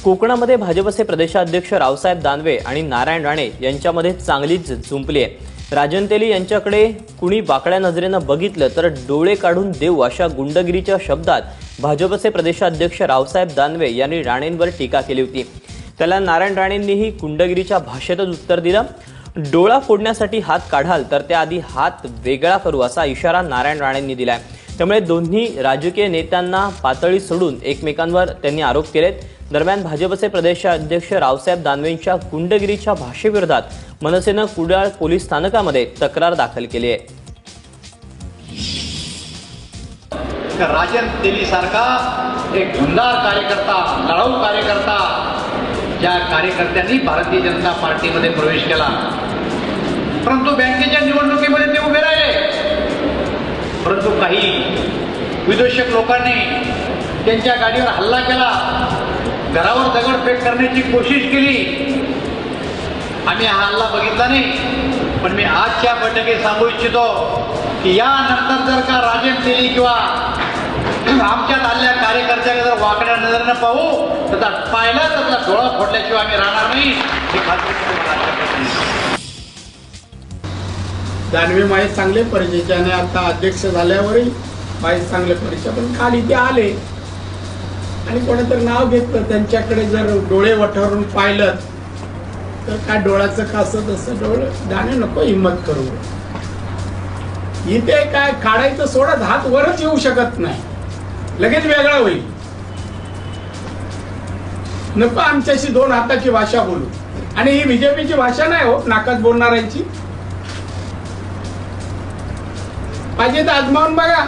कोकणामध्ये भाजपचे प्रदेशाध्यक्ष रावसाहेब दानवे आणि नारायण राणे यांच्यामध्ये चांगलीच जुंपली आहे। राजन तेली यांच्याकडे कुणी वाकड्या नजरेनं बघितलं तर डोळे काढून देऊ अशा गुंडगिरीच्या शब्दात भाजपचे प्रदेशाध्यक्ष रावसाहेब दानवे यांनी राणेंवर टीका केली होती। त्याला नारायण राणेंनीही गुंडगिरीच्या भाषेतच उत्तर दिलं। डोळा फोडण्यासाठी हात काढाल तर त्याआधी हात वेगळा करू असा इशारा नारायण राणेंनी दिलाय। त्यामुळे दोन्ही राजकीय नेत्यांना पातळी सोडून एकमेकांवर त्यांनी आरोप केलेत। दरम्यान भाजपचे प्रदेशाध्यक्ष रावसाहेब दानवेंच्या गुंडगिरीच्या भाषेविरोधात मनसेनं कुडाळ पोलीस स्थानकामध्ये तक्रार दाखल केली आहे। राजन तेली सारखा एक धुंदार कार्यकर्ता, लढाऊ कार्यकर्ता, ज्या कार्यकर्त्यांनी भारतीय जनता पार्टीमध्ये प्रवेश केला, परंतु बँकेच्या निवडणुकीमध्ये ते उभे राहिले। परंतु काही विद्वेषक लोकांनी त्यांच्या गाडीवर हल्ला केला, घरावर दगडफेक करण्याची कोशिश केली। आम्ही हा हल्ला बघितला नाही, पण मी आजच्या बैठकीत सांगू इच्छितो की यानंतर जर का राजन तेली किंवा आमच्यात आलेल्या कार्यकर्त्याला जर वाकड्या नजरेनं पाहू तर पाहिलं तर डोळा फोडल्याशिवाय आम्ही राहणार नाही, हे खात्री। दानवे माझे चांगले परिचय आणि आता अध्यक्ष झाल्यावरही माझे चांगले परिचय, पण काल इथे आले आणि कोणीतरी नाव घेतलं, त्यांच्याकडे जर डोळे वठारून पाहिलं तर काय डोळ्याचं कसं तसं डोळे दाणे नको हिम्मत करू। इथे काय काढायचं सोडत हात वरच येऊ शकत नाही, लगेच वेगळा होईल। नको आमच्याशी दोन हाताची भाषा बोलू, आणि ही बीजेपीची भाषा नाही हो नाकात बोलणाऱ्यांची। पाहिजे तर आजमावून बघा।